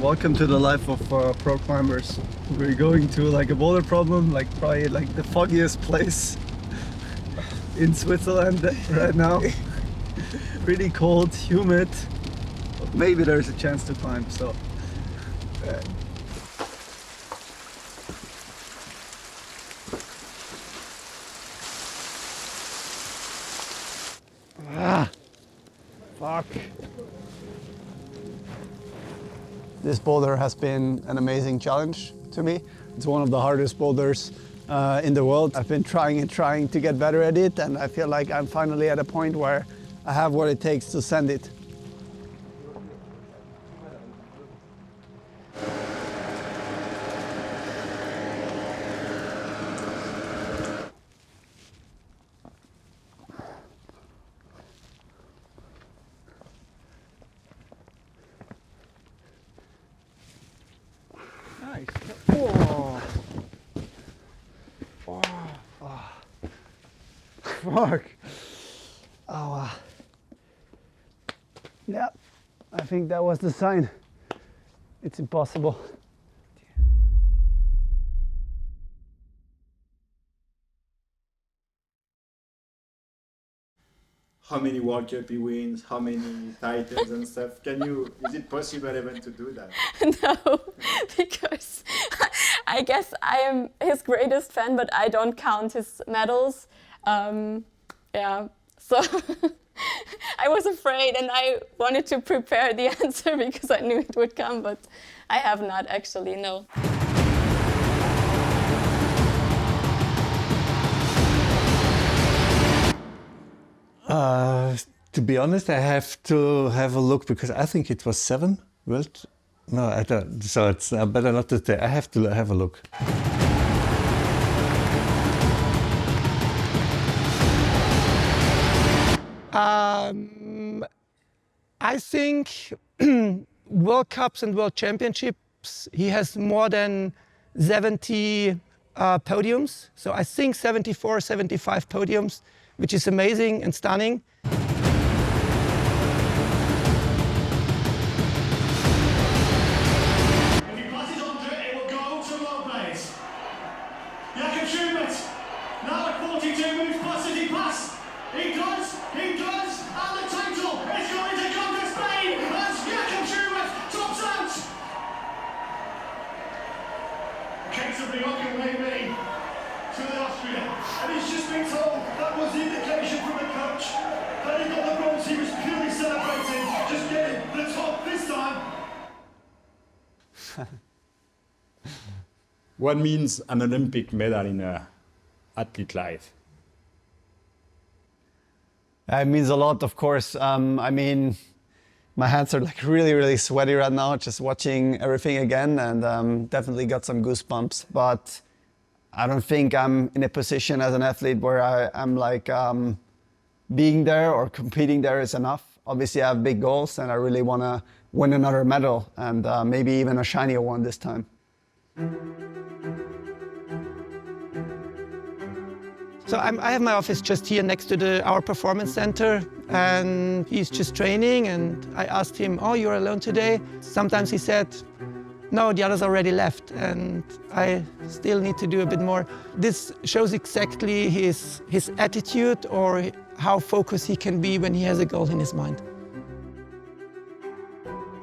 Welcome to the life of pro climbers. We're going to like a boulder problem, like probably like the foggiest place in Switzerland right now. Pretty cold, humid. But maybe there's a chance to climb. So. Fuck. This boulder has been an amazing challenge to me. It's one of the hardest boulders in the world. I've been trying and trying to get better at it, and I feel like I'm finally at a point where I have what it takes to send it. Nice. Oh. Oh. Oh. Fuck. Oh. Yeah, I think that was the sign. It's impossible. How many World Cup he wins, how many titles and stuff. Is it possible even to do that? No, because I guess I am his greatest fan, but I don't count his medals. Yeah, so I was afraid and I wanted to prepare the answer because I knew it would come, but I have not actually, no. To be honest, I have to have a look because I think it was 7. Well, no, I don't. So it's better not to say. I have to have a look. I think World Cups and World Championships, he has more than 70 podiums. So I think 74, 75 podiums, which is amazing and stunning. If he passes under it, it will go to low base. Jakob Schubert, now at 42 moves past as he passed. He does, and the title is going to come to Spain as Jakob Schubert tops out. Case of the Ocken maybe to the Austrian, and he's just been told that was the indication from the coach that he got the bronze. He was purely celebrating, just getting the top this time. What means an Olympic medal in an athlete life? It means a lot, of course. I mean, my hands are like really sweaty right now, just watching everything again, and definitely got some goosebumps. But I don't think I'm in a position as an athlete where I'm like being there or competing there is enough. Obviously, I have big goals, and I really want to win another medal, and maybe even a shinier one this time. So I have my office just here next to our performance center, and he's just training, and I asked him, oh, you're alone today? Sometimes he said, no, the others already left, and I still need to do a bit more. This shows exactly his attitude or how focused he can be when he has a goal in his mind.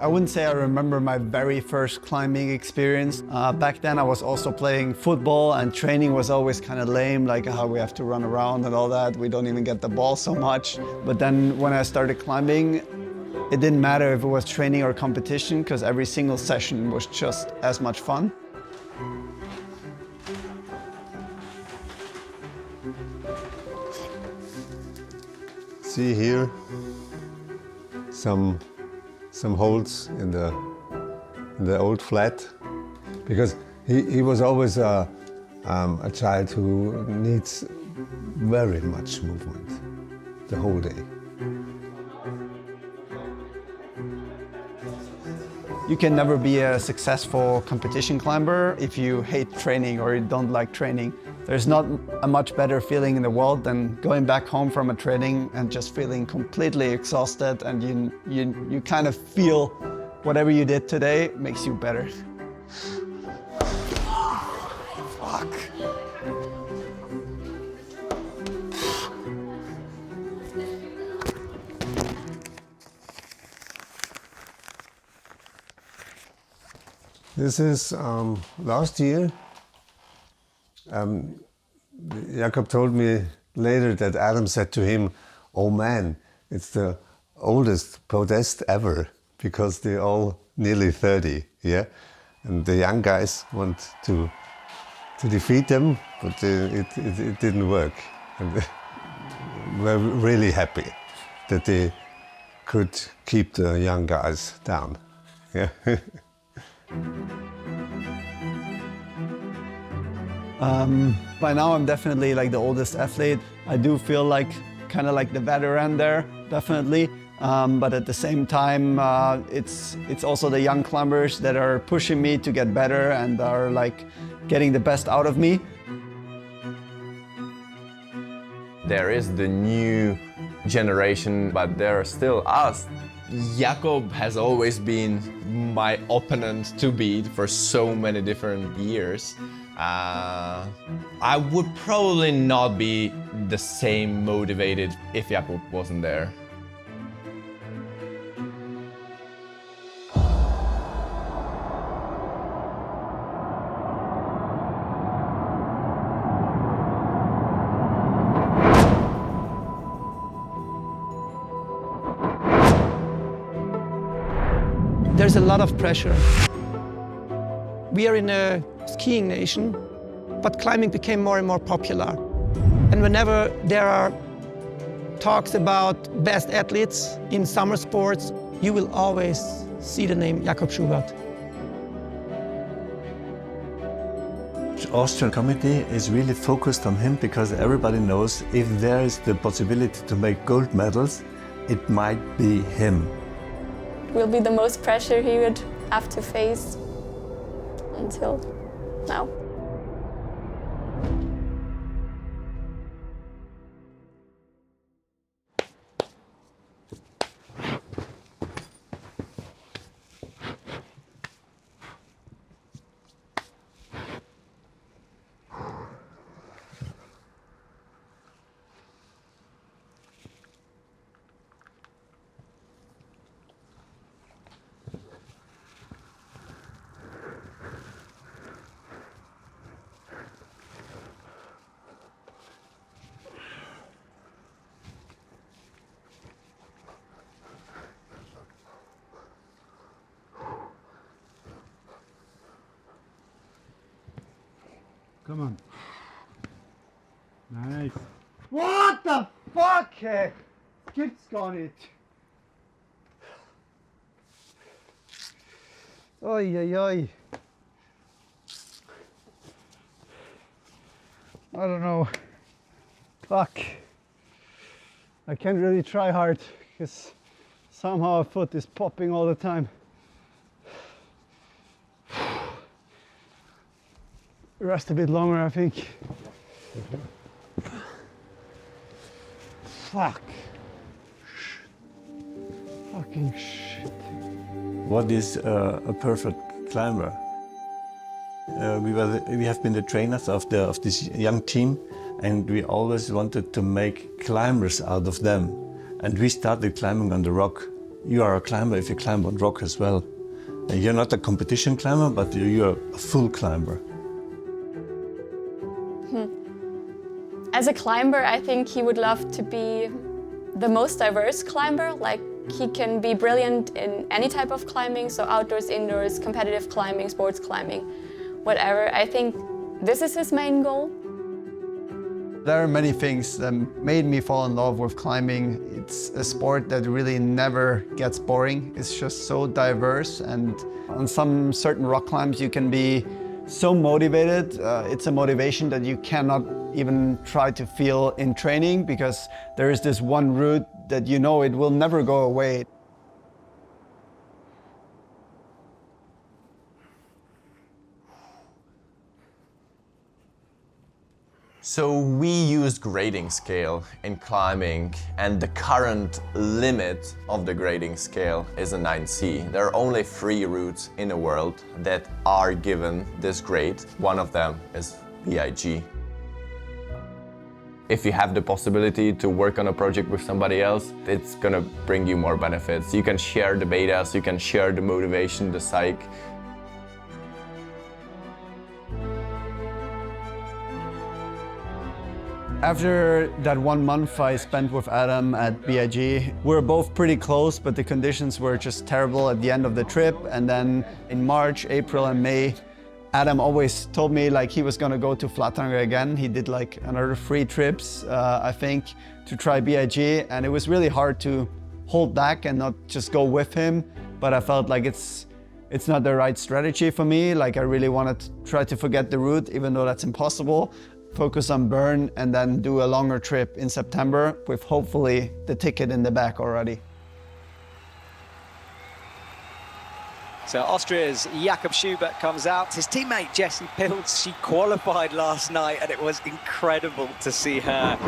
I wouldn't say I remember my very first climbing experience. Back then I was also playing football, and training was always kind of lame, like how we have to run around and all that. We don't even get the ball so much. But then when I started climbing, it didn't matter if it was training or competition, because every single session was just as much fun. See here some holes in the old flat, because he was always a child who needs very much movement the whole day. You can never be a successful competition climber if you hate training or you don't like training. There's not a much better feeling in the world than going back home from a training and just feeling completely exhausted, and you kind of feel whatever you did today makes you better. Fuck. This is last year. Jakob told me later that Adam said to him, "Oh man, it's the oldest podest ever because they're all nearly 30, yeah? And the young guys want to defeat them, but it didn't work. And we're really happy that they could keep the young guys down, yeah." By now I'm definitely like the oldest athlete. I do feel like kind of like the veteran there, definitely. But at the same time, it's also the young climbers that are pushing me to get better and are like getting the best out of me. There is the new generation, but there are still us. Jakob has always been my opponent to beat for so many different years. I would probably not be the same motivated if Jakob wasn't there. There's a lot of pressure. We are in a skiing nation, but climbing became more and more popular. And whenever there are talks about best athletes in summer sports, you will always see the name Jakob Schubert. The Austrian committee is really focused on him because everybody knows if there is the possibility to make gold medals, it might be him. It will be the most pressure he would have to face until now. Come on. Nice. What the fuck? Gibt's gar nicht. Oi, oi, oi. I don't know. Fuck. I can't really try hard because somehow a foot is popping all the time. Rest a bit longer, I think. Fuck. Fucking shit. What is a perfect climber? We have been the trainers of this young team, and we always wanted to make climbers out of them. And we started climbing on the rock. You are a climber if you climb on rock as well. And you're not a competition climber, but you're a full climber. As a climber, I think he would love to be the most diverse climber. Like, he can be brilliant in any type of climbing, so outdoors, indoors, competitive climbing, sports climbing, whatever. I think this is his main goal. There are many things that made me fall in love with climbing. It's a sport that really never gets boring. It's just so diverse, and on some certain rock climbs you can be so motivated. It's a motivation that you cannot even try to feel in training because there is this one route that you know it will never go away. So we used grading scale in climbing, and the current limit of the grading scale is a 9C. There are only 3 routes in the world that are given this grade. One of them is B.I.G. If you have the possibility to work on a project with somebody else, it's gonna bring you more benefits. You can share the betas, you can share the motivation, the psych. After that 1 month I spent with Adam at B.I.G, we were both pretty close, but the conditions were just terrible at the end of the trip. And then in March, April and May, Adam always told me like he was gonna go to Flatanger again. He did like another 3 trips, I think, to try B.I.G, and it was really hard to hold back and not just go with him. But I felt like it's not the right strategy for me. Like I really wanted to try to forget the route, even though that's impossible. Focus on Bern and then do a longer trip in September with hopefully the ticket in the back already. So Austria's Jakob Schubert comes out. His teammate Jessie Pilz, she qualified last night and it was incredible to see her.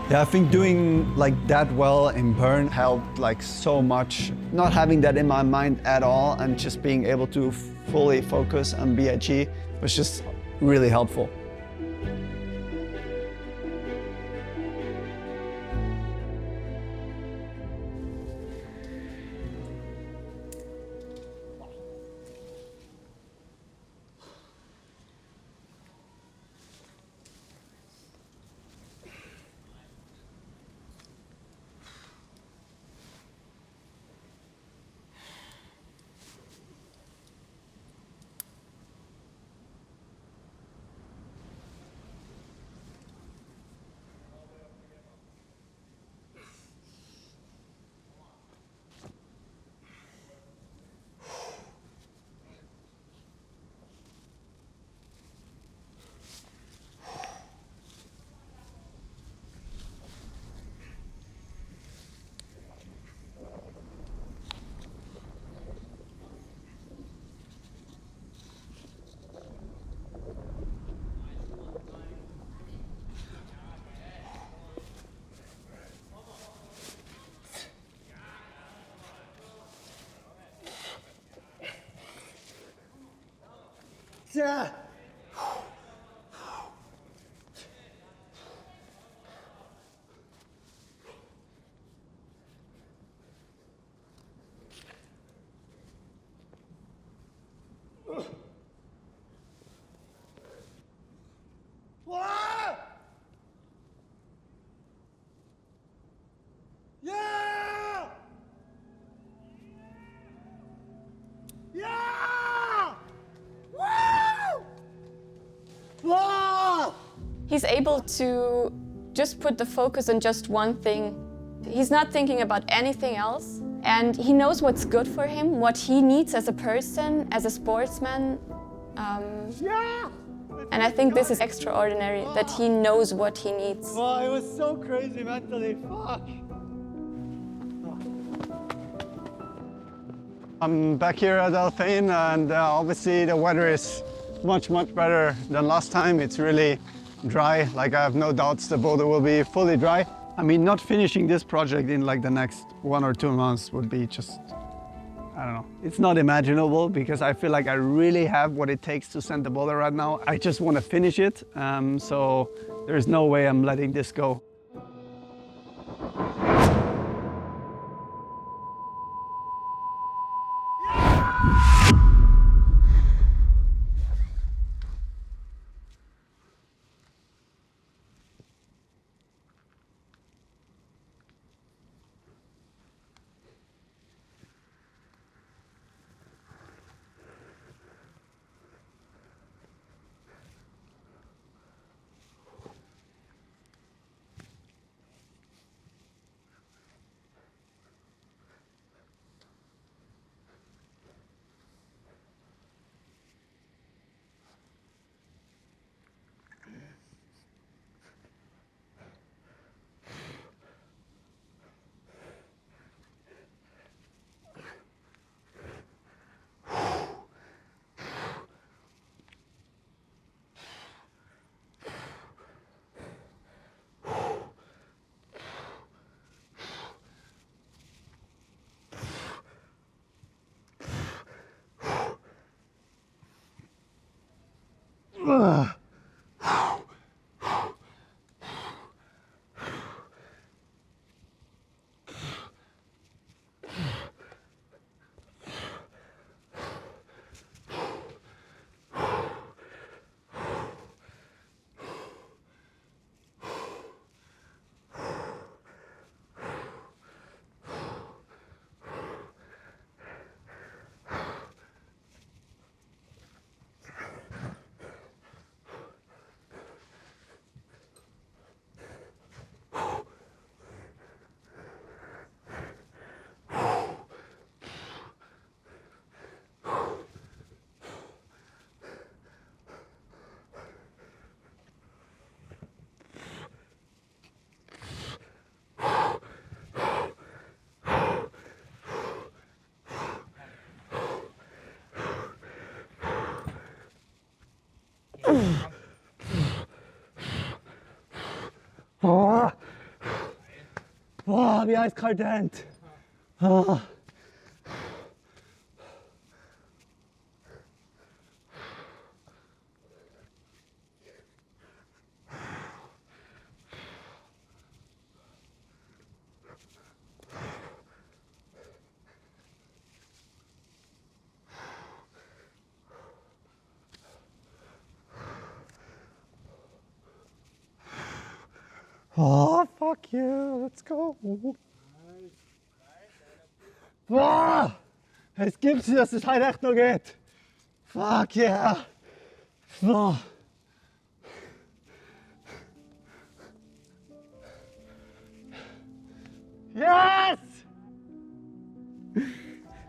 Yeah, I think doing like that well in Bern helped like so much. Not having that in my mind at all and just being able to fully focus on B.I.G was just really helpful. Yeah. Yeah! Yeah! Woo! Whoa! He's able to just put the focus on just one thing. He's not thinking about anything else, and he knows what's good for him, what he needs as a person, as a sportsman. Yeah! And I think this is extraordinary, that he knows what he needs. Wow, it was so crazy mentally. Fuck. I'm back here at Alphane, and obviously the weather is much better than last time. It's really dry. Like I have no doubts the boulder will be fully dry. I mean, not finishing this project in like the next 1 or 2 months would be just, I don't know. It's not imaginable because I feel like I really have what it takes to send the boulder right now. I just want to finish it. So there's no way I'm letting this go. Oh, oh, wie eiskalt der Hand. Oh. Oh, fuck you, let's go. Boah, es gibt's nicht, dass es halt echt noch geht. Fuck yeah. Oh. Yes!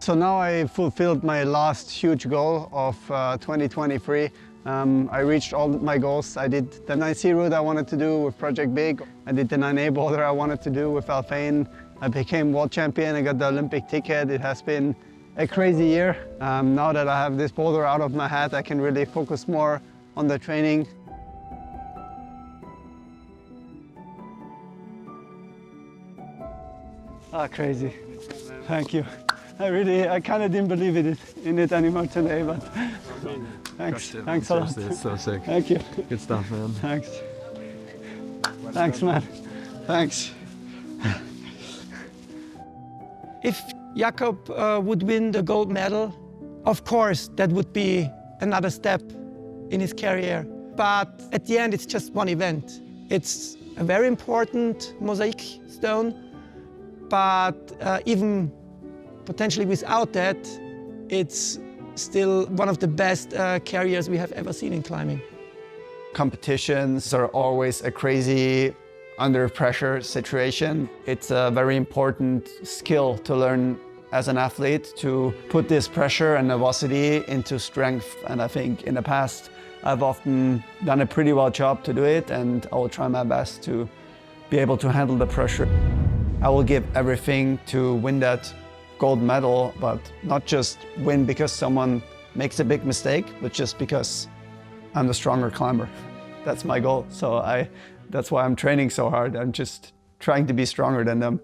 So now I fulfilled my last huge goal of 2023. I reached all my goals. I did the 9C route I wanted to do with Project B.I.G. I did the 9A boulder I wanted to do with Alphane. I became world champion. I got the Olympic ticket. It has been a crazy year. Now that I have this boulder out of my head, I can really focus more on the training. Ah, crazy. Thank you. I kind of didn't believe in it anymore today, but thanks. Thanks a lot. It's so sick. Thank you. Good stuff, man. Thanks. Thanks, man. Thanks. If Jakob would win the gold medal, of course, that would be another step in his career. But at the end, it's just one event. It's a very important mosaic stone, but even potentially without that, it's still one of the best carriers we have ever seen in climbing. Competitions are always a crazy under pressure situation. It's a very important skill to learn as an athlete, to put this pressure and nervosity into strength. And I think in the past, I've often done a pretty well job to do it, and I will try my best to be able to handle the pressure. I will give everything to win that gold medal, but not just win because someone makes a big mistake, but just because I'm the stronger climber. That's my goal. So that's why I'm training so hard. I'm just trying to be stronger than them.